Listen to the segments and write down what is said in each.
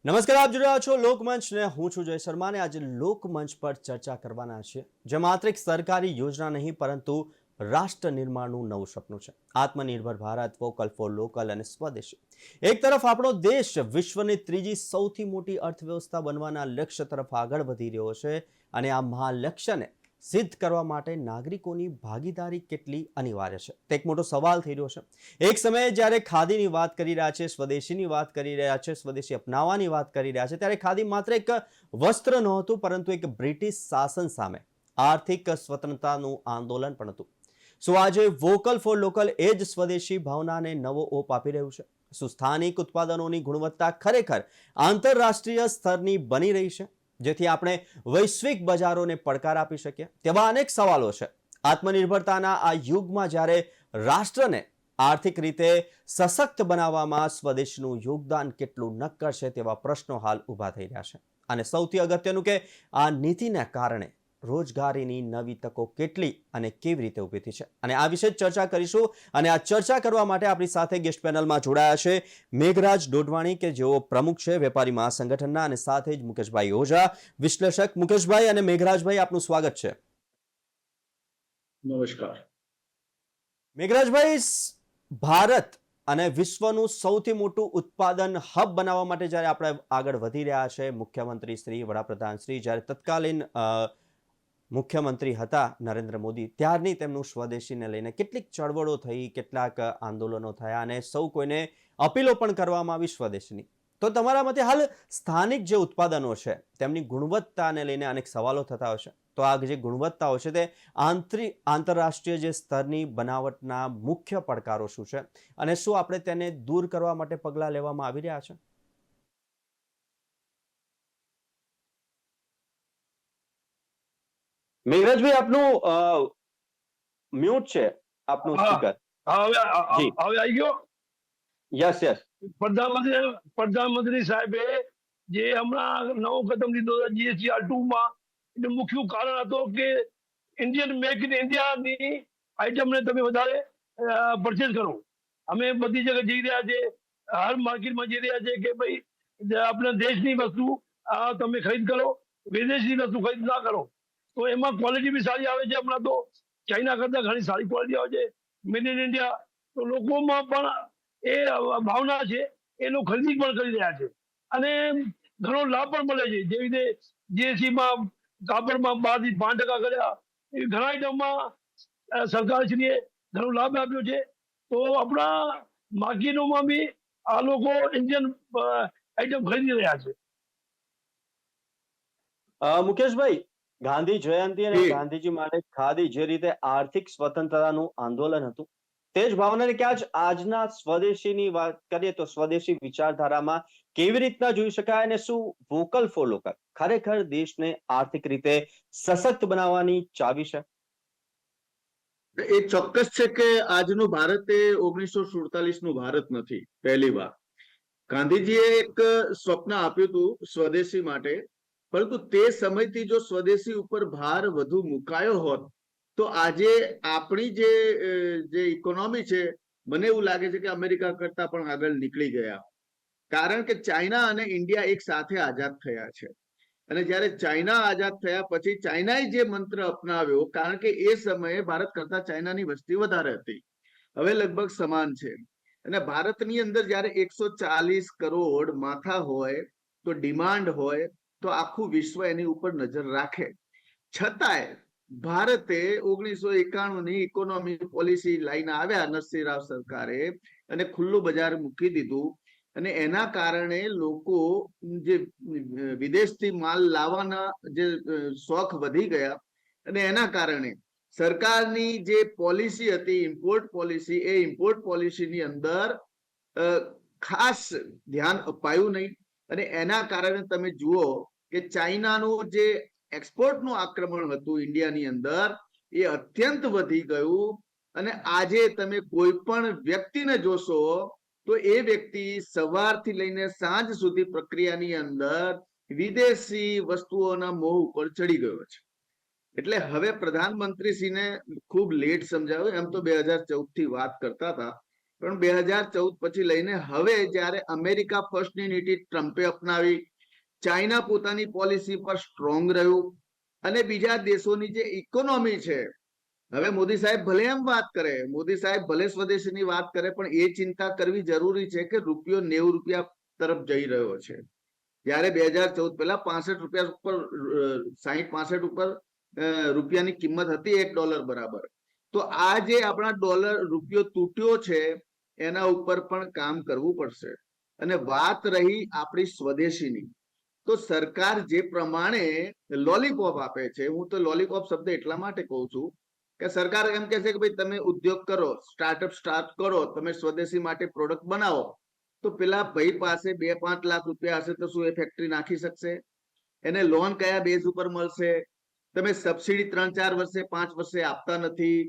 નમસ્કાર, આપ જોઈ રહ્યા છો લોકમંચ ને હું છું જય શર્મા ને આજે લોકમંચ પર ચર્ચા કરવાના છે જે માત્ર એક સરકારી યોજના નહીં પરંતુ રાષ્ટ્ર નિર્માણનું નવું સપનું છે। આત્મનિર્ભર ભારત, વોકલ ફોર લોકલ અને સ્વદેશી। એક તરફ આપણો દેશ વિશ્વની ત્રીજી સૌથી મોટી અર્થવ્યવસ્થા બનવાના લક્ષ્ય તરફ આગળ વધી રહ્યો છે અને આ મહાલક્ષ્યને સિદ્ધ કરવા માટે નાગરિકોની ભાગીદારી કેટલી અનિવાર્ય છે તે એક મોટો સવાલ થઈ રહ્યો છે। એક સમયે જ્યારે ખાદીની વાત કરી રહ્યા છે, સ્વદેશીની વાત કરી રહ્યા છે, સ્વદેશી અપનાવવાની વાત કરી રહ્યા છે, ત્યારે ખાદી માત્ર એક વસ્ત્ર નહોતું પરંતુ એક બ્રિટિશ શાસન સામે આર્થિક સ્વતંત્રતાનું આંદોલન પણ હતું। શું આજે વોકલ ફોર લોકલ એ જ સ્વદેશી ભાવનાને નવો ઓપ આપી રહ્યું છે? શું સ્થાનિક ઉત્પાદનોની ગુણવત્તા ખરેખર આંતરરાષ્ટ્રીય સ્તરની બની રહી છે જેથી આપણે વૈશ્વિક બજારોને પડકાર આપી શકીએ? તેવા અનેક સવાલો છે। આત્મનિર્ભરતાના આ યુગમાં જ્યારે રાષ્ટ્રને આર્થિક રીતે સશક્ત બનાવવામાં સ્વદેશનું યોગદાન કેટલું નક્કર છે તેવા પ્રશ્નો હાલ ઊભા થઈ રહ્યા છે અને સૌથી અગત્યનું કે આ નીતિના કારણે રોજગારીની નવી તકો કેટલી અને કેવી રીતે ઊભી થઈ છે અને આ વિશે ચર્ચા કરીશું। અને આ ચર્ચા કરવા માટે આપણી સાથે ગેસ્ટ પેનલમાં જોડાયા છે મેઘરાજ ડોડવાણી કે જેઓ પ્રમુખ છે વેપારી મહાસંગઠનના અને સાથે જ મુકેશભાઈ ઓઝા વિશ્લેષક। મુકેશભાઈ અને મેઘરાજભાઈ, આપનું સ્વાગત છે। નમસ્કાર મેઘરાજભાઈ, ભારત અને વિશ્વનું સૌથી મોટું ઉત્પાદન હબ બનાવવા માટે જ્યારે આપણે આગળ વધી રહ્યા છે, મુખ્યમંત્રી શ્રી, વડાપ્રધાન શ્રી જ્યારે તત્કાલીન મુખ્યમંત્રી હતા નરેન્દ્ર મોદી, ત્યારની તેમનું સ્વદેશીને લઈને કેટલીક ચળવળો થઈ, કેટલાક આંદોલનો થયા અને સૌ કોઈને અપીલો પણ કરવામાં આવી સ્વદેશીની। તો તમારા મતે હાલ સ્થાનિક જે ઉત્પાદનો છે તેમની ગુણવત્તાને લઈને અનેક સવાલો થતા હશે, તો આ જે ગુણવત્તાઓ છે તે આંતરરાષ્ટ્રીય જે સ્તરની બનાવટના મુખ્ય પડકારો શું છે અને શું આપણે તેને દૂર કરવા માટે પગલાં લેવામાં આવી રહ્યા છે? મેઘરાજભાઈ, આપનું મ્યુટ છે, આપનું હા સ્પીકર। હા હવે જી, હવે આવી ગયો। Yes yes. પ્રધાનમંત્રી સાહેબે જે હમણાં નવો કદમ લીધો GSTR2 માં, એનું મુખ્ય કારણ હતો કે ઇન્ડિયન મેક ઇન ઇન્ડિયાની આઈટમને તમે વધારે પરચેઝ કરો। અમે બધી જગ્યાએ જઈ રહ્યા છે, હર માર્કેટમાં જઈ રહ્યા છે કે ભાઈ આપણા દેશની વસ્તુ તમે ખરીદ કરો, વિદેશની વસ્તુ ખરીદ ના કરો। તો એમાં ક્વોલિટી બી સારી આવે છે। હમણાં તો ચાઇના કરતા ઘણી સારી ક્વોલિટી આવે છે મેડ ઇન ઇન્ડિયા। તો લોકોમાં પણ એ ભાવના છે, એ લોકો ખરીદી પણ કરી રહ્યા છે અને ઘણો લાભ પણ મળે છે। જેવી રીતે જીએસટીમાં કાપડમાં 12 થી 5% કર્યા, એ ઘણા આઈટમમાં સરકારશ્રીએ ઘણો લાભ આપ્યો છે। તો આપણા માર્કેટોમાં બી આ લોકો ઇન્ડિયન આઈટમ ખરીદી રહ્યા છે। મુકેશભાઈ, ગાંધી જયંતિ અને જી ગાંધીજી માટે ખાદી જે રીતે આર્થિક સ્વતંત્રતાનું આંદોલન હતું, તે જ ભાવનાને ક્યાં જ આજના સ્વદેશીની વાત કરીએ તો સ્વદેશી વિચારધારામાં કેવી રીતના જોઈ શકાય અને શું વોકલ ફોર લોકલ ખરેખર દેશને આર્થિક રીતે સશક્ત બનાવવાની ચાવી છે? એ ચોક્કસ છે કે આજનું ભારત એ 1947 નું ભારત નથી। પહેલી વાર ગાંધીજીએ એક સ્વપ્ન આપ્યું હતું સ્વદેશી માટે, પરંતુ તે સમયથી જો સ્વદેશી ઉપર ભાર વધુ મુકાયો હોત તો આજે આપણી જે ઇકોનોમી છે, મને એવું લાગે છે કે અમેરિકા કરતા પણ આગળ નીકળી ગયા। કારણ કે ચાઇના અને ઇન્ડિયા એક સાથે આઝાદ થયા છે અને જ્યારે ચાઇના આઝાદ થયા પછી ચાઇનાએ જે મંત્ર અપનાવ્યો, કારણ કે એ સમયે ભારત કરતા ચાઇનાની વસ્તી વધારે હતી, હવે લગભગ સમાન છે અને ભારતની અંદર જ્યારે 140 કરોડ માથા હોય તો ડિમાન્ડ હોય તો આખું વિશ્વ એની ઉપર નજર રાખે। છતાંય ભારતે 1991 ની ઇકોનોમી પોલિસી લઈને આવ્યા નરસિંહ રાવ સરકારે અને ખુલ્લું બજાર મૂકી દીધું અને એના કારણે લોકો જે વિદેશથી માલ લાવવાના જે શોખ વધી ગયા અને એના કારણે સરકારની જે પોલિસી હતી ઇમ્પોર્ટ પોલિસી, એ ઇમ્પોર્ટ પોલિસીની અંદર ખાસ ધ્યાન અપાયું નહીં અને એના કારણે તમે જુઓ કે ચાઇનાનું જે એક્સપોર્ટનું આક્રમણ હતું ઇન્ડિયાની અંદર એ અત્યંત વધી ગયું અને આજે તમે કોઈ પણ વ્યક્તિને જોશો તો એ વ્યક્તિ સવારથી લઈને સાંજ સુધી પ્રક્રિયાની અંદર વિદેશી વસ્તુઓના મોહ ઉપર ચડી ગયો છે। એટલે હવે પ્રધાનમંત્રીશ્રીને ખૂબ લેટ સમજાવ્યું, એમ તો 2014 થી વાત કરતા હતા પણ 2014 પછી લઈને હવે જ્યારે અમેરિકા ફર્સ્ટની નીતિ ટ્રમ્પે અપનાવી, ચાઇના પોતાની પોલિસી પર સ્ટ્રોંગ રહ્યું અને બીજા દેશોની જે ઇકોનોમી છે, હવે મોદી સાહેબ ભલે એમ વાત કરે, મોદી સાહેબ ભલે સ્વદેશીની વાત કરે, પણ એ ચિંતા કરવી જરૂરી છે કે રૂપિયો 90 રૂપિયા તરફ જઈ રહ્યો છે. જ્યારે 2014 પહેલા 65 રૂપિયા ઉપર 60-65 ઉપર રૂપિયાની કિંમત હતી $1 બરાબર. તો આ જે આપણા રૂપિયો તૂટ્યો છે એના ઉપર પણ કામ કરવું પડશે. અને વાત રહી આપણી સ્વદેશીની, તો સરકાર જે પ્રમાણે લોલીપોપ આપે છે, હું તો લોલીપોપ શબ્દ એટલા માટે કહું છું કે સરકાર એમ કહે છે કે ભાઈ તમે ઉદ્યોગ કરો, સ્ટાર્ટઅપ સ્ટાર્ટ કરો, તમે સ્વદેશી માટે પ્રોડક્ટ બનાવો. તો પેલા ભાઈ પાસે 2-5 લાખ રૂપિયા હશે તો શું એ ફેક્ટરી નાખી શકશે? એને લોન કયા બેઝ ઉપર મળશે? તમે સબસિડી 3-4 વર્ષે 5 વર્ષે આપતા નથી.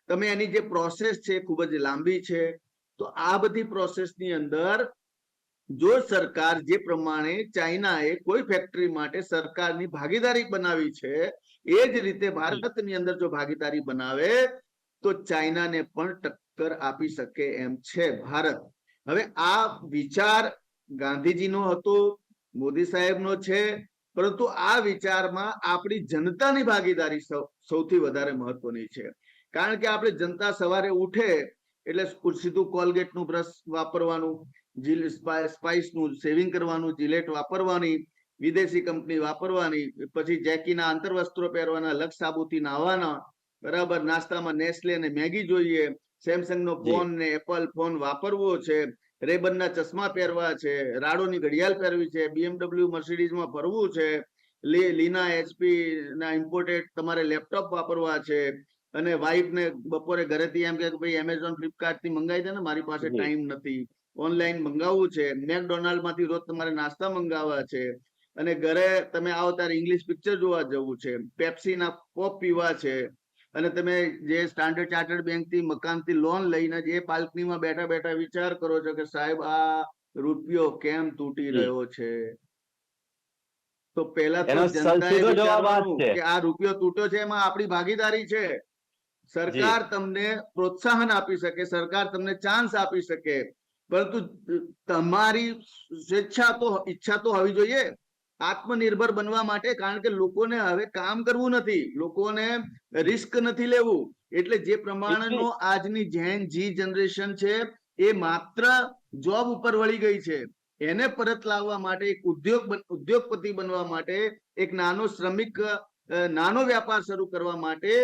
તમે એની જે પ્રોસેસ છે ખૂબ જ લાંબી છે. તો આ બધી પ્રોસેસની અંદર જો સરકાર જે પ્રમાણે ચાઇનાએ કોઈ ફેક્ટરી માટે સરકારની ભાગીદારી બનાવી છે, એ જ રીતે ભારતની અંદર જો ભાગીદારી બનાવે તો ચાઇનાને પણ ટક્કર આપી શકે એમ છે ભારત. હવે આ વિચાર ગાંધીજીનો હતો, મોદી સાહેબનો છે, પરંતુ આ વિચારમાં આપણી જનતાની ભાગીદારી સૌથી વધારે મહત્વની છે. કારણ કે આપણે જનતા સવારે ઉઠે એટલે સીધું કોલગેટનું બ્રશ વાપરવાનું, સ્પાઇસનું સેવિંગ કરવાનું, જીલેટ વાપરવાની, વિદેશી કંપની વાપરવાની, પછી જેકીના અંતરવસ્ત્રો પહેરવાના, લક્ષ સાબુથી નાહવાના, બરાબર, નાસ્તામાં નેસ્લે અને મેગી જોઈએ, સેમસંગનો ફોન ને એપલ ફોન વાપરવો છે, રેબનના ચશ્મા પહેરવા છે, રાડોની ઘડિયાળ પહેરવી છે, BMW મર્સિડીઝમાં ફરવું છે, લીના HP ના ઇમ્પોર્ટેડ તમારે લેપટોપ વાપરવા છે, અને વાઈફને બપોરે ઘરેથી એમ કે ભાઈ એમેઝોન ફ્લિપકાર્ટ થી મંગાવી દે ને, મારી પાસે ટાઈમ નથી, ઓનલાઈન મંગાવવું છે, મેકડોનાલ્ડ માંથી રોજ તમારે નાસ્તા મંગાવવા છે, અને ઘરે તમે આવો ત્યારે ઇંગ્લિશ પિક્ચર જોવા જવું છે, પેપ્સીના પોપ પીવા છે, અને તમે જે સ્ટાન્ડર્ડ ચાર્ટર્ડ બેંક થી મકાનથી લોન લઈને જે બાલ્કનીમાં બેઠા બેઠા વિચાર કરો છો કે સાહેબ આ રૂપિયો કેમ તૂટી રહ્યો છે. તો પહેલા તો જનતાએ વિચારવાનું કે આ રૂપિયો તૂટ્યો છે એમાં આપણી ભાગીદારી છે. સરકાર તમને પ્રોત્સાહન આપી શકે, સરકાર તમને ચાન્સ આપી શકે, પરંતુ તમારી ઈચ્છા તો હોવી જોઈએ આત્મનિર્ભર બનવા માટે. કારણ કે લોકોને હવે કામ કરવું નથી, લોકોને રિસ્ક નથી લેવું. એટલે જે પ્રમાણેનો આજની જેન જી જનરેશન છે એ માત્ર જોબ ઉપર વળી ગઈ છે. એને પરત લાવવા માટે, એક ઉદ્યોગપતિ બનવા માટે, એક નાનો શ્રમિક નાનો વ્યાપાર શરૂ કરવા માટે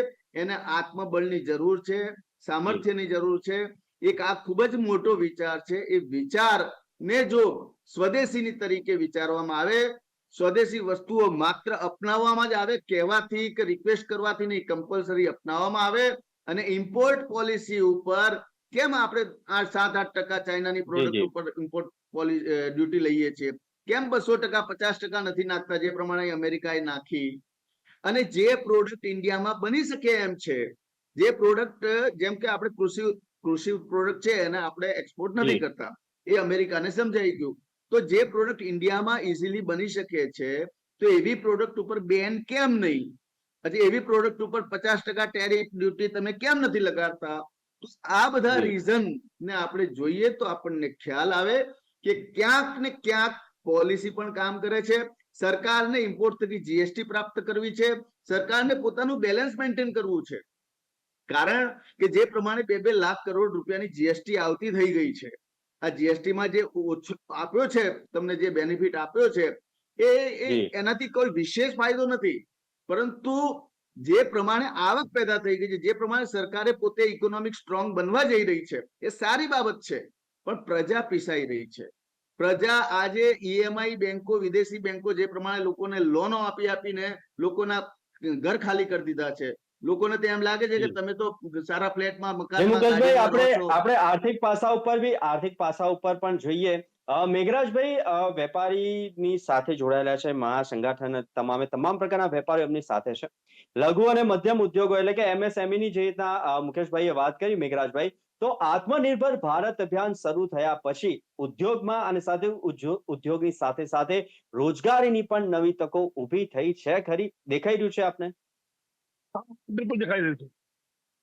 એને આત્મબળની જરૂર છે, સામર્થ્યની જરૂર છે. એક આ ખૂબ જ મોટો વિચાર છે. એ વિચારને જો સ્વદેશીની તરીકે વિચારવામાં આવે, સ્વદેશી વસ્તુઓ માત્ર અપનાવવામાં જ આવે, કહેવાથી કે રિક્વેસ્ટ કરવાથી નહીં, કમ્પલસરી અપનાવવામાં આવે, અને ઇમ્પોર્ટ પોલિસી ઉપર કેમ આપણે 7-8% ચાઇનાની પ્રોડક્ટ ઉપર ઇમ્પોર્ટ ડ્યુટી લઈએ છીએ, કેમ 200%, 50% નથી નાખતા જે પ્રમાણે અમેરિકાએ નાખી? અને જે પ્રોડક્ટ ઇન્ડિયામાં બની શકે એમ છે, જે પ્રોડક્ટ જેમ કે આપણે કૃષિ પ્રોડક્ટ છે એને આપણે એક્સપોર્ટ નથી કરતા, એ અમેરિકાને સમજાઈ ગયું. તો જે પ્રોડક્ટ ઇન્ડિયામાં ઇઝીલી બની શકે છે, તો એવી પ્રોડક્ટ ઉપર બેન કેમ નહીં? હજી એવી પ્રોડક્ટ ઉપર 50% ટેરિફ ડ્યુટી તમે કેમ નથી લગાડતા? આ બધા રીઝન ને આપણે જોઈએ તો આપણને ખ્યાલ આવે કે ક્યાંક ને ક્યાંક પોલિસી પણ કામ કરે છે. સરકારને ઇમ્પોર્ટ થકી જીએસટી પ્રાપ્ત કરવી છે, સરકારને પોતાનું બેલેન્સ મેન્ટેન કરવું છે. કારણ કે જે પ્રમાણે 2-2 લાખ કરોડ રૂપિયાની જીએસટી આવતી થઈ ગઈ છે, આ જીએસટીમાં જે આપ્યો છે તમને, જે બેનિફિટ આપ્યો છે, એ એનાથી કોઈ વિશેષ ફાયદો નથી, પરંતુ જે પ્રમાણે આવક પેદા થઈ ગઈ છે, જે પ્રમાણે સરકારે પોતે ઇકોનોમિક સ્ટ્રોંગ બનવા જઈ રહી છે, એ સારી બાબત છે. પણ પ્રજા પીસાઈ રહી છે. પ્રજા આજે ઈએમઆઈ બેંકો, વિદેશી બેંકો જે પ્રમાણે લોકોને લોનો આપીને લોકોના ઘર ખાલી કરી દીધા છે. લોકોને તો એમ લાગે છે કે તમે તો સારા ફ્લેટમાં, મકાનમાં, આપણે આર્થિક પાસા ઉપર પણ જોઈએ. મેઘરાજભાઈ વેપારીની સાથે જોડાયેલા છે, મહાસંગઠન, તમામ પ્રકારના વેપારીઓ એમની સાથે છે. લઘુ અને મધ્યમ ઉદ્યોગો એટલે કે MSME ની જે રીતના મુકેશભાઈએ વાત કરી, મેઘરાજભાઈ, તો આત્મનિર્ભર ભારત અભિયાન શરૂ થયા પછી ઉદ્યોગમાં અને સાથે ઉદ્યોગની સાથે સાથે રોજગારીની પણ નવી તકો ઊભી થઈ છે ખરી? દેખાઈ રહ્યું છે આપને? બિલકુલ દેખાઈ રહ્યું છે.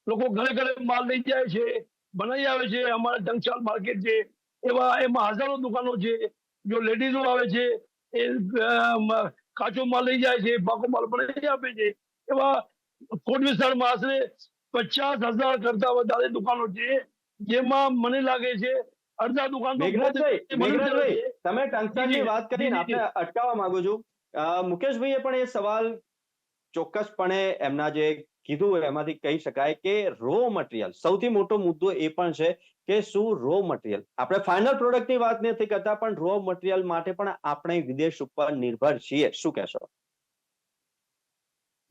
લોકો ઘરે ઘરે માલ લઈ જાય છે, બનાવી આવે છે, અમારા જંગશાલ માર્કેટ છે, એમાં હજારો દુકાનો છે. જો લેડીઝો આવે છે એ કાચો માલ લઈ જાય છે, પાકો માલ બનાવી આપે છે. એવા કોટ વિસ્તારમાં આશરે 50,000 કરતા વધારે દુકાનો છે, જેમાં મને લાગે છે અડધા દુકાન તો મેઘરાજભાઈ, તમે ટંકશાળની વાત કરીને જી, જી. આપણે અટકાવવા માંગુ છું. મુકેશભાઈએ પણ એ સવાલ ચોક્કસપણે એમના જે કીધું એમાંથી કહી શકાય કે રો મટીરિયલ સૌથી મોટો મુદ્દો એ પણ છે કે શું રો મટીરિયલ, આપણે ફાઇનલ પ્રોડક્ટની વાત નથી કરતા, પણ રો મટીરિયલ માટે પણ આપણે વિદેશ ઉપર નિર્ભર છીએ. શું કહેશો?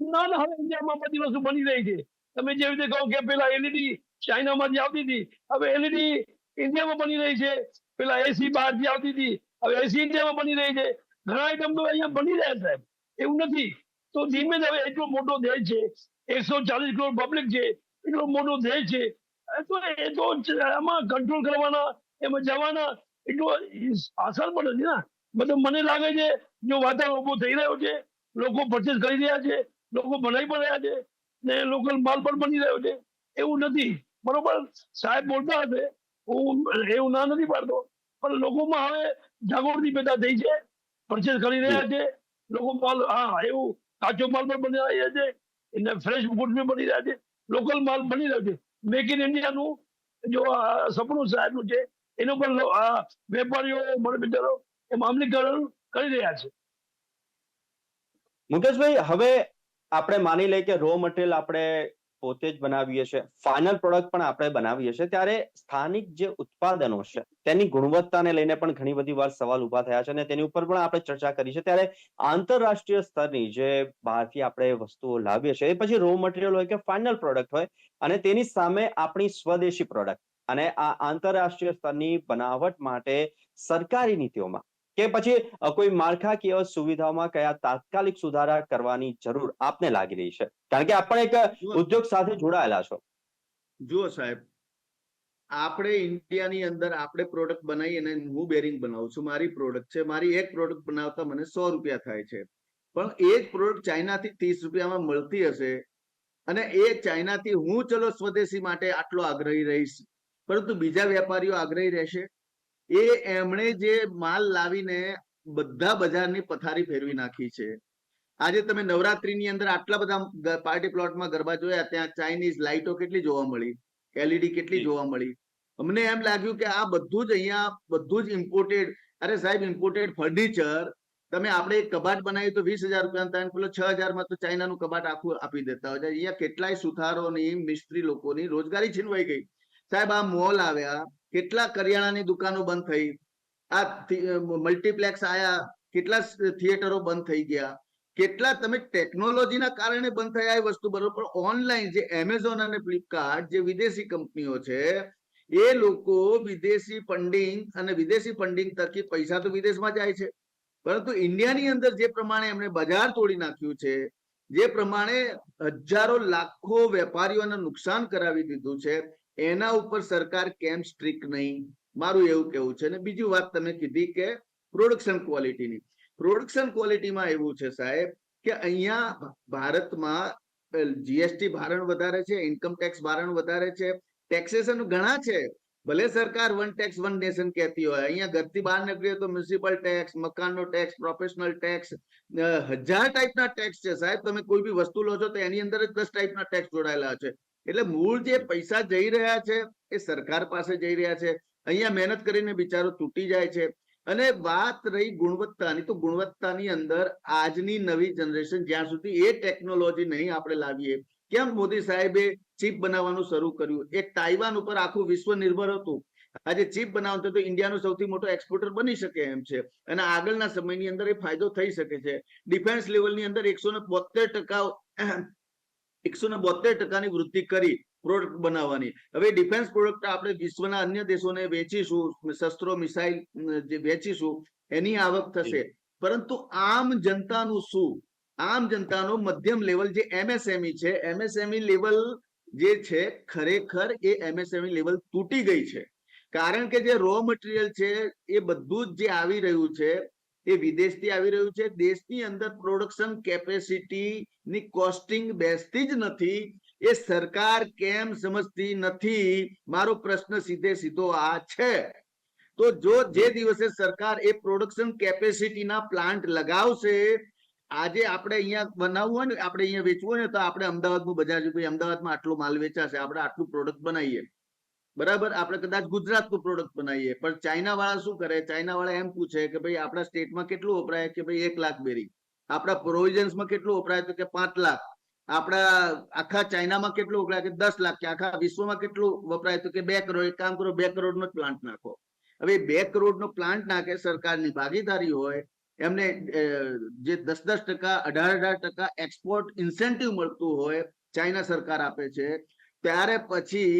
ના ના, હવે ઇન્ડિયામાં બધી વસ્તુ બની રહી છે. તમે જેવી રીતે કહો કે પેલા એલઈડી ચાઇનામાંથી આવતી હતી, હવે એલઈડી ઇન્ડિયામાં બની રહી છે. પેલા એસી બહારથી આવતી હતી, હવે એસી ઇન્ડિયામાં બની રહી છે. ઘણા આઈટમ તો અહીંયા બની રહ્યા સાહેબ, એવું નથી. તો ધીમે હવે એટલો મોટો દેશ છે, 140 કરોડ પબ્લિક છે, એટલો મોટો દેશ છે, એ તો આમાં કંટ્રોલ કરવાના, એમાં જવાના એટલો આસાન પણ નથી ને. મતલબ મને લાગે છે જો વાતાવરણ ઉભો થઈ રહ્યો છે, લોકો પરચેસ કરી રહ્યા છે, લોકો બનાવી પણ રહ્યા છે, ને લોકલ માલ પણ બની રહ્યો છે. એવું નથી, બરોબર સાહેબ બોલતા હશે, હું એવું ના નથી પાડતો, પણ લોકોમાં હવે જાગૃતિ પેદા થઈ છે, પરચેસ કરી રહ્યા છે લોકો માલ. હા, એવું કાચો માલ પણ બની રહ્યા છે, એને ફ્રેશ ફૂડ પણ બની રહ્યા છે, લોકલ માલ બની રહ્યો છે. મેક ઇન ઇન્ડિયાનું જો સપનું સાહેબનું છે, એનું પણ વેપારીઓ બિલ્ડરો એમાં અમલીકરણ કરી રહ્યા છે. મુકેશભાઈ, હવે આપણે માની લઈએ કે રો મટીરિયલ આપણે પોતે જ બનાવીએ છીએ, ફાઇનલ પ્રોડક્ટ પણ આપણે બનાવીએ છીએ, ત્યારે સ્થાનિક જે ઉત્પાદનો છે તેની ગુણવત્તાને લઈને પણ ઘણી બધી વાર સવાલ ઉભા થયા છે અને તેની ઉપર પણ આપણે ચર્ચા કરી છે. ત્યારે આંતરરાષ્ટ્રીય સ્તરની જે બહારથી આપણે વસ્તુઓ લાવીએ છીએ, એ પછી રો મટીરિયલ હોય કે ફાઇનલ પ્રોડક્ટ હોય, અને તેની સામે આપણી સ્વદેશી પ્રોડક્ટ અને આ આંતરરાષ્ટ્રીય સ્તરની બનાવટ માટે સરકારી નીતિઓમાં કે પછી કોઈ માળખાકીય સુવિધાઓમાં કયા તાત્કાલિક સુધારા કરવાની જરૂર આપને લાગી રહી છે? કારણ કે આપણે એક ઉદ્યોગ સાથે જોડાયેલા છો. જુઓ સાહેબ, આપણે ઇન્ડિયાની અંદર આપણે પ્રોડક્ટ બનાવી અને હું બેરિંગ બનાવું છું, મારી પ્રોડક્ટ છે, મારી એક પ્રોડક્ટ બનાવતા મને 100 રૂપિયા થાય છે, પણ એ જ પ્રોડક્ટ ચાઇનાથી 30 રૂપિયામાં મળતી હશે, અને એ ચાઇનાથી હું ચલો સ્વદેશી માટે આટલો આગ્રહી રહીશ, પરંતુ બીજા વેપારીઓ આગ્રહી રહેશે? એમણે જે માલ લાવીને બધા બજારની પથારી ફેરવી નાખી છે. આજે તમે નવરાત્રીની અંદર આટલા બધા પાર્ટી પ્લોટમાં ગરબા જોયા, ત્યાં ચાઇનીઝ લાઇટો કેટલી જોવા મળી, એલઈડી કેટલી જોવા મળી. અમને એમ લાગ્યું કે આ બધું જ અહીંયા બધું જ ઇમ્પોર્ટેડ. અરે સાહેબ, ઇમ્પોર્ટેડ ફર્નિચર તમે આપણે એક કબાટ બનાવી તો 20,000 રૂપિયા, પેલો 6,000 તો ચાઇનાનું કબાટ આખું આપી દેતા હોય છે. અહીંયા કેટલાય સુથારોની, મિસ્ત્રી લોકોની રોજગારી છીનવાઈ ગઈ. સાહેબ, આ મોલ આવ્યા, કેટલા કરિયાણાની દુકાનો બંધ થઈ, આ મલ્ટીપ્લેક્સ આયા, કેટલા થિયેટરો બંધ થઈ ગયા, કેટલા તમે ટેકનોલોજીના કારણે બંધ થયા એ વસ્તુ બરોબર. ઓનલાઈન જે એમેઝોન અને ફ્લિપકાર્ટ જે વિદેશી કંપનીઓ છે, એ લોકો વિદેશી ફંડિંગ અને વિદેશી ફંડિંગ થકી પૈસા તો વિદેશમાં જાય છે, પરંતુ ઇન્ડિયાની અંદર જે પ્રમાણે એમણે બજાર તોડી નાખ્યું છે, જે પ્રમાણે હજારો લાખો વેપારીઓને નુકસાન કરાવી દીધું છે, એના ઉપર સરકાર કેમ સ્ટ્રિક્ટ નહીં, મારું એવું કેવું છે. અને બીજી વાત તમે કીધી કે પ્રોડક્શન ક્વોલિટીની. પ્રોડક્શન ક્વોલિટીમાં એવું છે સાહેબ કે અહીંયા ભારતમાં જીએસટી ભારણ વધારે છે, ઇન્કમ ટેક્સ ભારણ વધારે છે, ટેક્સેશન ઘણા છે. ભલે સરકાર વન ટેક્સ વન નેશન કહેતી હોય, અહીંયા ઘરથી બહાર નીકળીએ તો મ્યુનિસિપલ ટેક્સ, મકાનનો ટેક્સ, પ્રોફેશનલ ટેક્સ, 1000 ટાઈપના ટેક્સ છે સાહેબ. તમે કોઈ બી વસ્તુ લો છો તો એની અંદર જ 10 ટાઈપના ટેક્સ જોડાયેલા છે. એટલે મૂળ જે પૈસા જઈ રહ્યા છે એ સરકાર પાસે જઈ રહ્યા છે. અહીંયા મહેનત કરીને બિચારો તૂટી જાય છે. અને વાત રહી ગુણવત્તાની, તો ગુણવત્તાની અંદર આજની નવી જનરેશન જ્યાં સુધી એ ટેકનોલોજી નહીં આપણે લાવીએ, કેમ મોદી સાહેબે ચીપ બનાવવાનું શરૂ કર્યું? એક તાઇવાન ઉપર આખું વિશ્વ નિર્ભર હતું, આજે ચીપ બનાવતો તો ઇન્ડિયાનો સૌથી મોટો એક્સપોર્ટર બની શકે એમ છે, અને આગળના સમયની અંદર એ ફાયદો થઈ શકે છે. ડિફેન્સ લેવલની અંદર 172% વૃદ્ધિ કરી પ્રોડક્ટ બનાવવાની. હવે ડિફેન્સ પ્રોડક્ટ આપણે વિશ્વના અન્ય દેશોને વેચીશું, શસ્ત્રો મિસાઇલ જે વેચીશું, એની આવક થશે, પરંતુ આમ જનતાનું શું? આમ જનતાનો મધ્યમ લેવલ જે એમએસએમઈ છે, એમએસએમઈ લેવલ જે છે, ખરેખર એ એમએસએમઈ લેવલ તૂટી ગઈ છે. કારણ કે જે રો મટીરિયલ છે એ બધું જ જે આવી રહ્યું છે એ વિદેશથી આવી રહ્યું છે. દેશની અંદર પ્રોડક્શન કેપેસિટી ની કોસ્ટિંગ બેસતી જ નથી. એ સરકાર કેમ સમજતી નથી? મારો પ્રશ્ન સીધે સીધો આ છે. તો જો જે દિવસે સરકાર એ પ્રોડક્શન કેપેસિટીના પ્લાન્ટ લગાવશે, આજે આપણે અહીંયા બનાવવું હોય ને, આપણે અહીંયા વેચવું હોય ને, તો આપણે અમદાવાદનું બજાર જોઈએ, અમદાવાદમાં આટલો માલ વેચાશે, આપણે આટલું પ્રોડક્ટ બનાવીએ, બરાબર. આપણે કદાચ ગુજરાતનું પ્રોડક્ટ બનાવીએ, પણ ચાઇના વાળા શું કરે? ચાઇના વાળા એમ પૂછે કે ભાઈ આપણા સ્ટેટમાં કેટલું વપરાય? કે ભાઈ 1 લાખ બેરી. આપણા પ્રોવિઝન્સમાં કેટલું વપરાય? તો કે 5 લાખ. આપણા આખા ચાઇનામાં કેટલું વપરાય? કે 10 લાખ. કે આખા વિશ્વમાં કેટલું વપરાય? તો કે 2 કરોડ. એક કામ કરો, 2 કરોડનો જ પ્લાન્ટ નાખો. હવે 2 કરોડનો પ્લાન્ટ નાખે, સરકારની ભાગીદારી હોય, એમને જે 10-10%, 18% એક્સપોર્ટ ઇન્સેન્ટિવ મળતું હોય, ચાઇના સરકાર આપે છે, ત્યારે પછી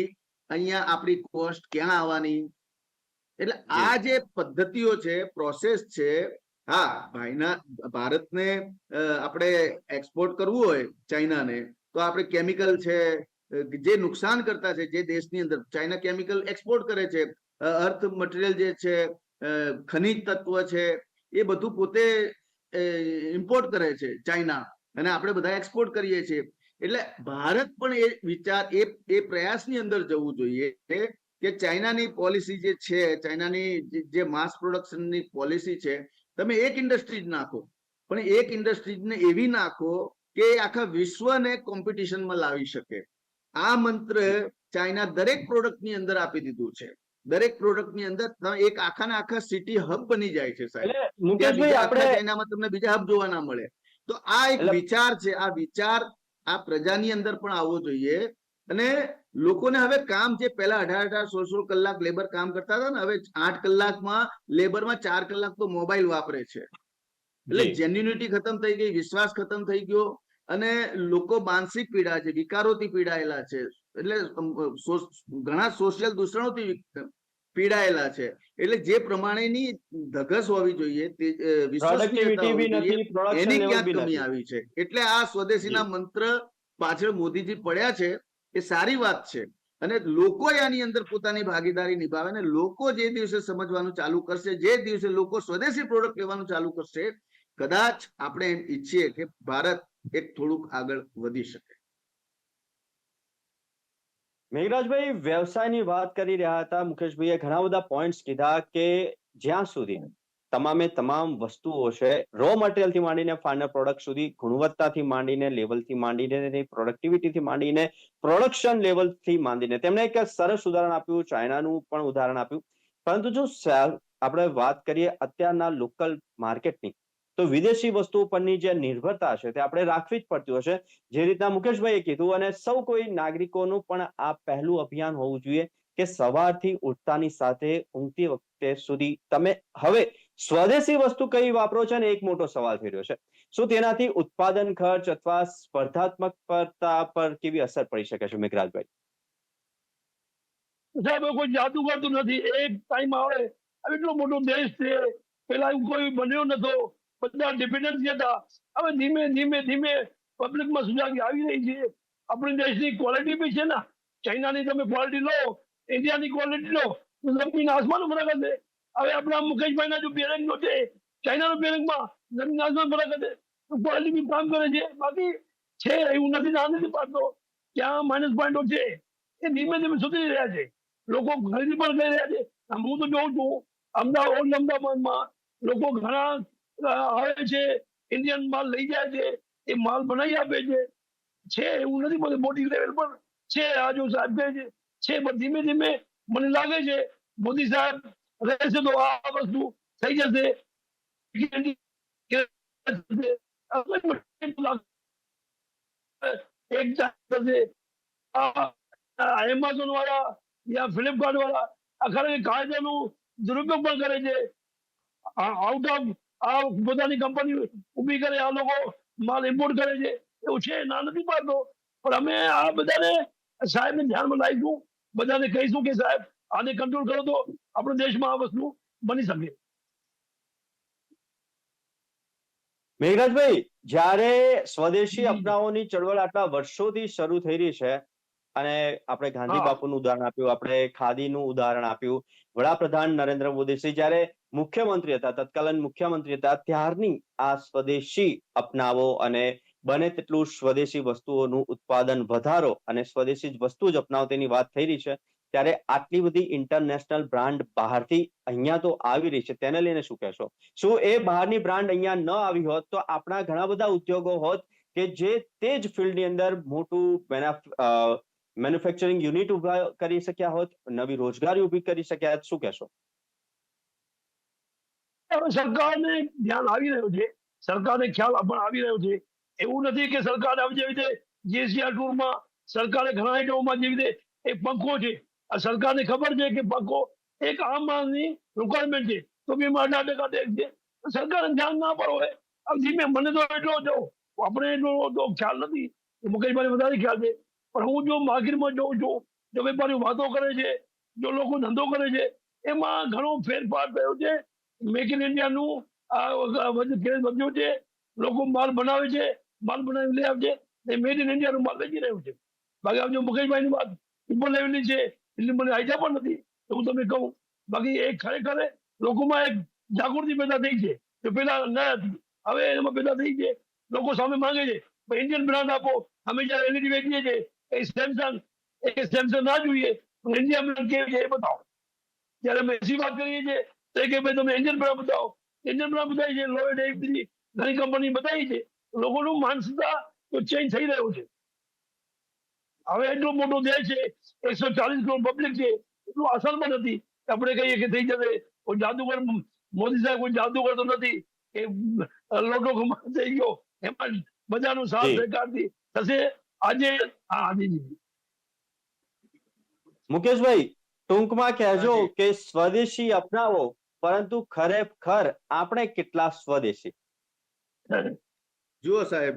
અહીંયા આપણી કોસ્ટ ક્યાં આવવાની? એટલે આ જે પદ્ધતિઓ છે, પ્રોસેસ છે, હા ભાઈના ભારતને આપણે એક્સપોર્ટ કરવું હોય ચાઇનાને, તો આપણે કેમિકલ છે, જે નુકસાન કરતા છે, જે દેશની અંદર ચાઇના કેમિકલ એક્સપોર્ટ કરે છે, અર્થ મટીરિયલ જે છે, ખનિજ તત્વ છે, એ બધું પોતે ઇમ્પોર્ટ કરે છે ચાઇના, અને આપણે બધા એક્સપોર્ટ કરીએ છીએ. એટલે ભારત પણ એ વિચાર, એ પ્રયાસની અંદર જવું જોઈએ કે ચાઇનાની પોલિસી જે છે, ચાઇનાની જે માસ પ્રોડક્શનની પોલિસી છે, તમે એક ઇન્ડસ્ટ્રીઝ નાખો, પણ એક ઇન્ડસ્ટ્રીઝને એવી નાખો કે આખા વિશ્વને કોમ્પિટિશનમાં લાવી શકે. આ મંત્ર ચાઇના દરેક પ્રોડક્ટની અંદર આપી દીધું છે. દરેક પ્રોડક્ટની અંદર એક આખાના આખા સિટી હબ બની જાય છે સાહેબ. મુકેશભાઈ, આપણે ચાઇનામાં તમને બીજા હબ જોવા ના મળે. તો આ એક વિચાર છે, આ વિચાર આ પ્રજાની અંદર પણ આવવો જોઈએ. અને લોકોને હવે કામ, જે પહેલા 18-16 કલાક લેબર કામ કરતા હતા ને, હવે 8 કલાકમાં લેબરમાં 4 કલાક તો મોબાઈલ વાપરે છે. એટલે જેન્યુનિટી ખતમ થઈ ગઈ, વિશ્વાસ ખતમ થઈ ગયો, અને લોકો માનસિક પીડા છે, વિકારોથી પીડાયેલા છે, એટલે ઘણા સોશિયલ દૂષણોથી પીડાયેલા છે. એટલે જે પ્રમાણેની ધગસ હોવી જોઈએ, એની ક્યાંક કમી આવી છે. એટલે આ સ્વદેશીના મંત્ર પાછળ મોદીજી પડ્યા છે, એ સારી વાત છે. અને લોકો આની અંદર પોતાની ભાગીદારી નિભાવે, અને લોકો જે દિવસે સમજવાનું ચાલુ કરશે, જે દિવસે લોકો સ્વદેશી પ્રોડક્ટ લેવાનું ચાલુ કરશે, કદાચ આપણે એમ ઈચ્છીએ કે ભારત એક થોડુંક આગળ વધી શકે. મેઘરાજભાઈ, વ્યવસાયની વાત કરી રહ્યા હતા મુકેશભાઈએ, ઘણા બધા પોઈન્ટ્સ કીધા કે જ્યાં સુધી તમામે તમામ વસ્તુઓ છે, રો મટીરિયલથી માંડીને ફાઇનલ પ્રોડક્ટ સુધી, ગુણવત્તાથી માંડીને, લેવલથી માંડીને, પ્રોડક્ટિવિટીથી માંડીને, પ્રોડક્શન લેવલથી માંડીને, તેમણે એક સરસ ઉદાહરણ આપ્યું, ચાઇનાનું પણ ઉદાહરણ આપ્યું. પરંતુ જો આપણે વાત કરીએ અત્યારના લોકલ માર્કેટની, તો વિદેશી વસ્તુઓ પરની જે નિર્ભરતા છે તે આપણે રાખવી જ પડતી હશે, જે રીતના મુકેશભાઈએ કીધું. અને સૌ કોઈ નાગરિકોનું પણ આ પહેલું અભિયાન હોવું જોઈએ કે સવારથી ઉઠતાની સાથે ઊંઘતી વખતે સુધી તમે હવે સ્વદેશી વસ્તુ કઈ વાપરો છો, ને એક મોટો સવાલ થઈ રહ્યો છે. શું તેનાથી ઉત્પાદન ખર્ચ અથવા સ્પર્ધાત્મકતા પર કેવી અસર પડી શકે છે મેઘરાજભાઈ? સાહેબ, કોઈ જાદુ કરતું નથી. એક ટાઈમ આવે, એટલો મોટો દેશ છે, પેલા એવું કોઈ બન્યો નતો, બધા ડિપેન્ડન્સી હતા. હવે ધીમે ધીમે ધીમે પબ્લિકમાં સુજાગી આવી રહી છે. આપણી દેશની ક્વોલિટી બી છે ને, ચાઇનાની તમે ક્વોલિટી લો, ઇન્ડિયાની ક્વોલિટી લો, તો જમીન આસમાન ફરક હશે. હવે આપણા મુકેશભાઈના જો બેરેંગ નો છે, ચાઇનાના બેરેંગમાં જમીન આસમાન ફરક હશે. ક્વોલિટી બી કામ કરે છે. બાકી છે એવું નથી, ના નથી પાડતો, ત્યાં માઇનસ પોઈન્ટો છે, એ ધીમે ધીમે સુધરી રહ્યા છે. લોકો ખરીદી પણ કરી રહ્યા છે. હું તો જોઉં છું અમદાવાદમાં લોકો ઘણા આવે છે, ઇન્ડિયન માલ લઈ જાય છે, એ માલ બનાવી આપે છે એવું નથી, બધું મોટી લેવલ પર છે. આ જો સાહેબ કહે છે, પણ ધીમે ધીમે મને લાગે છે મોદી સાહેબ રહેશે તો આ વસ્તુ થઈ જશે. એમેઝોન વાળા યા ફ્લિપકાર્ટ વાળા આખરે કાયદાનું દુરુપયોગ પણ કરે છે. આઉટ ઓફ આ પોતાની કંપની ઉભી કરે, આ લોકો માલ ઇમ્પોર્ટ કરે છે. એવું છે, ના નથી પાડતો, પણ અમે આ બધાને સાહેબને ધ્યાનમાં લાવીશું, બધાને કહીશું કે સાહેબ આને કંટ્રોલ કરો તો આપણો દેશમાં આ વસ્તુ બની શકે. મેઘરાજભાઈ, જ્યારે સ્વદેશી અપનાવવાની ચળવળ આટલા વર્ષોથી શરૂ થઈ રહી છે, અને આપણે ગાંધી બાપુનું ઉદાહરણ આપ્યું, આપણે ખાદીનું ઉદાહરણ આપ્યું, વડાપ્રધાન નરેન્દ્ર મોદીજી જ્યારે મુખ્યમંત્રી હતા, તત્કાલીન મુખ્યમંત્રી હતા, ત્યારની આ સ્વદેશી અપનાવો અને બને તેટલું સ્વદેશી વસ્તુઓનું ઉત્પાદન વધારો અને સ્વદેશી વસ્તુ જ અપનાવો તેની વાત થઈ રહી છે, ત્યારે આટલી બધી ઇન્ટરનેશનલ બ્રાન્ડ બહારથી અહીંયા તો આવી રહી છે, તેને લઈને શું કહેશો? શું એ બહારની બ્રાન્ડ અહીંયા ન આવી હોત તો આપણા ઘણા બધા ઉદ્યોગો હોત કે જે તે જ ફિલ્ડની અંદર મોટું મેન્યુફેક્ચરિંગ યુનિટ ઉભા કરી શક્યા હોત, નવી રોજગારી ઉભી કરી શક્યા હોત? શું કહેશો? હવે સરકારને ધ્યાન આવી રહ્યું છે, સરકારને ખ્યાલ પણ આવી રહ્યો છે. એવું નથી કે સરકાર જેવી રીતે જીએસટીઆર ટૂરમાં સરકારે ઘણા આઈટમોમાં જેવી રીતે એક પંખો છે, આ સરકારને ખબર છે કે પંખો એક આમ માણસની રિક્વાયરમેન્ટ છે, તો બી એમાં 18% ટેક્સ છે. સરકારને ધ્યાન ના પડો હોય. ધીમે મને તો એટલો જો આપણે એટલો તો ખ્યાલ નથી, મુકેશભાઈ વધારે ખ્યાલ છે, પણ હું જો માર્કેટમાં જોઉં છું, જો વેપારીઓ વાતો કરે છે, જો લોકો ધંધો કરે છે, એમાં ઘણો ફેરફાર થયો છે. મેક ઇન ઇન્ડિયાનું વધ્યું છે, લોકો માલ બનાવે છે, માલ બનાવી લઈ આવે છે, એ મેડ ઇન ઇન્ડિયાનું માલ વેચી રહ્યું છે. બાકી આમ જો મુકેશભાઈની વાત ઉપર લેવલની છે એટલે મને આઈડિયા પણ નથી, તો હું તમને કહું. બાકી એ ખરેખર લોકોમાં એક જાગૃતિ પેદા થઈ છે, જો પેલા ન હતી, હવે એમાં પેદા થઈ છે. લોકો સામે માંગે છે ઇન્ડિયન બ્રાન્ડ આપો. અમે જયારે એલઈડી વેચીએ છીએ એ સેમસંગ ના જોઈએ, ઇન્ડિયા બ્રાન્ડ કેવી છે એ બતાવો. જયારે અમે એસી વાત કરીએ છીએ તો કે ભાઈ તમે ઇન્ડિયન બ્રાન્ડ બતાવો. ઇન્ડિયન બ્રાન્ડ બતાવી છે, લોયડ એવી બધી ઘણી કંપની બતાવી છે. લોકોનું માનસિકતા તો ચેન્જ થઈ રહ્યું છે. હવે એટલો મોટો દેશ છે, 140 કરોડ પબ્લિક છે, એટલું આસાન પણ નથી આપણે કહીએ કે થઈ જશે. કોઈ જાદુગર મોદી સાહેબ કોઈ જાદુગર તો નથી કે લોટો થઈ ગયો, એમાં બધાનો સાથ સહકારથી થશે. આજે મુકેશભાઈ, ટૂંકમાં કહેજો કે સ્વદેશી અપનાવો, પરંતુ ખરેખર આપણે કેટલા સ્વદેશી? જુઓ સાહેબ,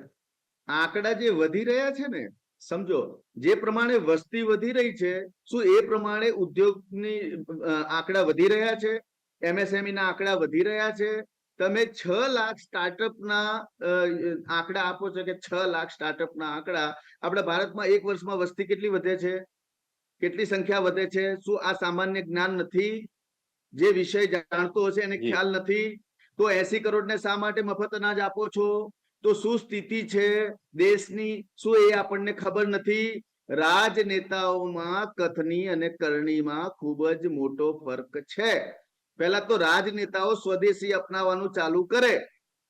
આંકડા જે વધી રહ્યા છે ને, સમજો જે પ્રમાણે વસ્તી વધી રહી છે, શું એ પ્રમાણે ઉદ્યોગની આંકડા વધી રહ્યા છે? એમએસએમઈ ના આંકડા વધી રહ્યા છે? તમે 6 લાખ સ્ટાર્ટઅપના આંકડા આપો છો કે 6 લાખ સ્ટાર્ટઅપના આંકડા. આપણા ભારતમાં એક વર્ષમાં વસ્તી કેટલી વધે છે, કેટલી સંખ્યા વધે છે? શું આ સામાન્ય જ્ઞાન નથી? જે વિષય જાણતો હશે એને ખ્યાલ નથી? તો 80 કરોડ ને શા માટે મફત અનાજ આપો છો? તો શું સ્થિતિ છે દેશની, શું એ આપણને ખબર નથી? રાજનેતાઓમાં કથની અને કરણીમાં ખૂબ જ મોટો ફરક છે. પહેલા તો રાજનેતાઓ સ્વદેશી અપનાવવાનું ચાલુ કરે.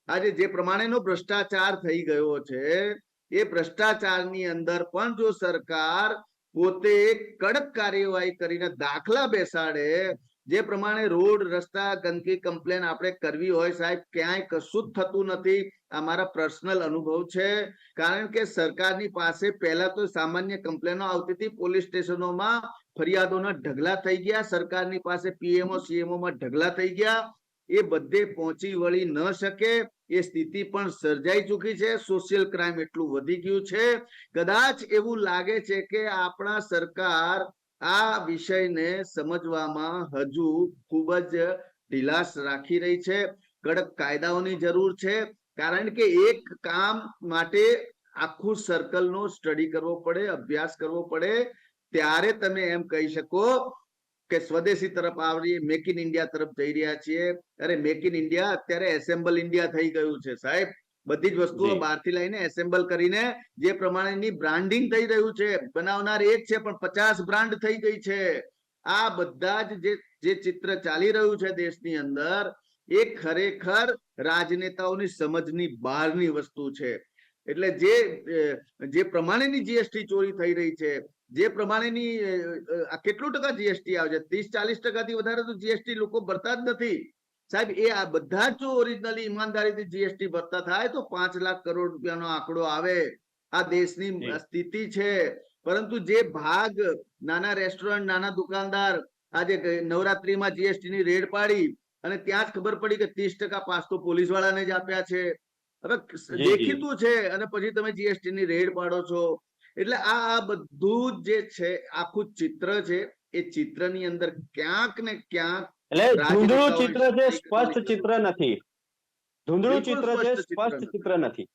આજે જે પ્રમાણેનો ભ્રષ્ટાચાર થઈ ગયો છે, એ ભ્રષ્ટાચારની અંદર પણ જો સરકાર પોતે કડક કાર્યવાહી કરીને દાખલા બેસાડે, જે પ્રમાણે રોડ રસ્તા ગંદકી કમ્પ્લેન આપણે કરવી હોય સાહેબ, ક્યાંય કશું જ થતું નથી. આ મારા પર્સનલ અનુભવ છે. કારણ કે સરકારની પાસે પહેલા તો સામાન્ય કમ્પ્લેનો આવતી હતી, પોલીસ સ્ટેશનોમાં ફરિયાદોના ઢગલા થઈ ગયા, સરકારની પાસે પીએમઓ સીએમઓ માં ઢગલા થઈ ગયા. એ બધે પહોંચી વળી ન શકે એ સ્થિતિ પણ સર્જાઈ ચૂકી છે. સોશિયલ ક્રાઇમ એટલું વધી ગયું છે. કદાચ એવું લાગે છે કે આપણા સરકાર આ વિષયને સમજવામાં હજુ ખૂબ જ ઢીલાસ રાખી રહી છે. કડક કાયદાઓની જરૂર છે, કારણ કે એક કામ માટે આખું સર્કલનો સ્ટડી કરવો પડે, અભ્યાસ કરવો પડે, ત્યારે તમે એમ કહી શકો કે સ્વદેશી તરફ આવી, મેક ઇન ઇન્ડિયા તરફ જઈ રહ્યા છીએ. અરે મેક ઇન ઇન્ડિયા અત્યારે એસેમ્બલ ઇન્ડિયા થઈ ગયું છે સાહેબ. બધી જ વસ્તુઓ બહારથી લઈને એસેમ્બલ કરીને જે પ્રમાણેની બ્રાન્ડિંગ થઈ રહ્યું છે, બનાવનાર એક છે પણ 50 બ્રાન્ડ થઈ ગઈ છે. આ બધા જ જે ચિત્ર ચાલી રહ્યું છે દેશની અંદર, એ ખરેખર રાજનેતાઓની સમજની બહારની વસ્તુ છે. એટલે જે પ્રમાણેની જીએસટી ચોરી થઈ રહી છે, જે પ્રમાણેની કેટલું ટકા જીએસટી આવે છે, 30-40% થી વધારે તો જીએસટી લોકો ભરતા જ નથી સાહેબ. એ આ બધા જ ઓરિજિનલી ઈમાનદારીથી જીએસટી ભરતા થાય તો 5 લાખ કરોડ રૂપિયાનો આંકડો આવે. આ દેશની સ્થિતિ છે. પરંતુ જે ભાગ નાના રેસ્ટોરન્ટ, નાના દુકાનદાર આજે નવરાત્રીમાં જીએસટી ની રેડ પાડી અને ત્યાં જ ખબર પડી કે 30% પાસ તો પોલીસ વાળાને જ આપ્યા છે. હવે દેખીતું છે અને પછી તમે જીએસટી ની રેડ પાડો છો. એટલે આ બધું જે છે આખું ચિત્ર છે, એ ચિત્રની અંદર ક્યાંક ને ક્યાંક ધૂંધળું ચિત્ર છે, સ્પષ્ટ ચિત્ર નથી. ધૂંધળું ચિત્ર છે, સ્પષ્ટ ચિત્ર નથી.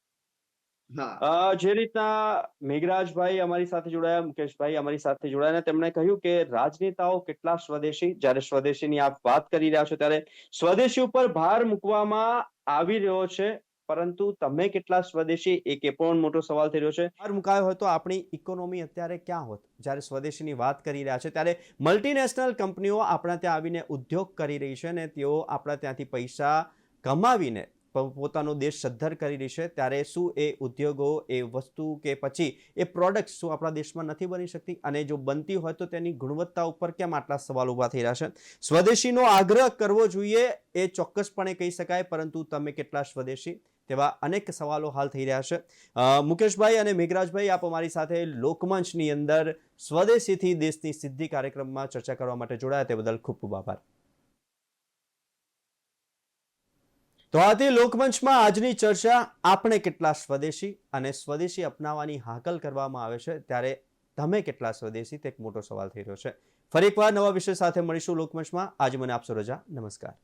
જે રીતના મેઘરાજભાઈ અમારી સાથે જોડાયા, મુકેશભાઈ અમારી સાથે જોડાયા, તેમણે કહ્યું કે રાજનેતાઓ કેટલા સ્વદેશી, જ્યારે સ્વદેશીની આપ વાત કરી રહ્યા છો ત્યારે સ્વદેશી ઉપર ભાર મૂકવામાં આવી રહ્યો છે, પરંતુ તમે કેટલા સ્વદેશી એક એ પણ મોટો સવાલ થઈ રહ્યો છે. બહાર મુકાયો હોય તો આપણી ઇકોનોમી અત્યારે ક્યાં હોત? જ્યારે સ્વદેશીની વાત કરી રહ્યા છે ત્યારે મલ્ટીનેશનલ કંપનીઓ આપણા ત્યાં આવીને ઉદ્યોગ કરી રહી છે અને તેઓ આપણા ત્યાંથી પૈસા કમાવીને પોતાનો દેશ સદ્ધર કરી રહી છે. ત્યારે શું એ ઉદ્યોગો, એ વસ્તુ કે પછી એ પ્રોડક્ટ શું આપણા દેશમાં નથી બની શકતી? અને જો બનતી હોય તો તેની ગુણવત્તા ઉપર કેમ આટલા સવાલ ઊભા થઈ રહ્યા છે? સ્વદેશીનો આગ્રહ કરવો જોઈએ એ ચોક્કસપણે કહી શકાય, પરંતુ તમે કેટલા સ્વદેશી? તેવા અનેક સવાલો હાલ થઈ રહ્યા છે. મુકેશભાઈ અને મેઘરાજભાઈ, આપ અમારી સાથે લોકમંચની અંદર સ્વદેશીથી દેશની સિદ્ધિ કાર્યક્રમમાં ચર્ચા કરવા માટે જોડાયા તે બદલ ખૂબ ખૂબ આભાર. તો આથી લોકમંચમાં આજની ચર્ચા આપણે કેટલા સ્વદેશી અને સ્વદેશી અપનાવવાની હાકલ કરવામાં આવે છે ત્યારે તમે કેટલા સ્વદેશી તે એક મોટો સવાલ થઈ રહ્યો છે. ફરી એકવાર નવા વિષય સાથે મળીશું લોકમંચમાં. આજે મને આપશો રજા. નમસ્કાર.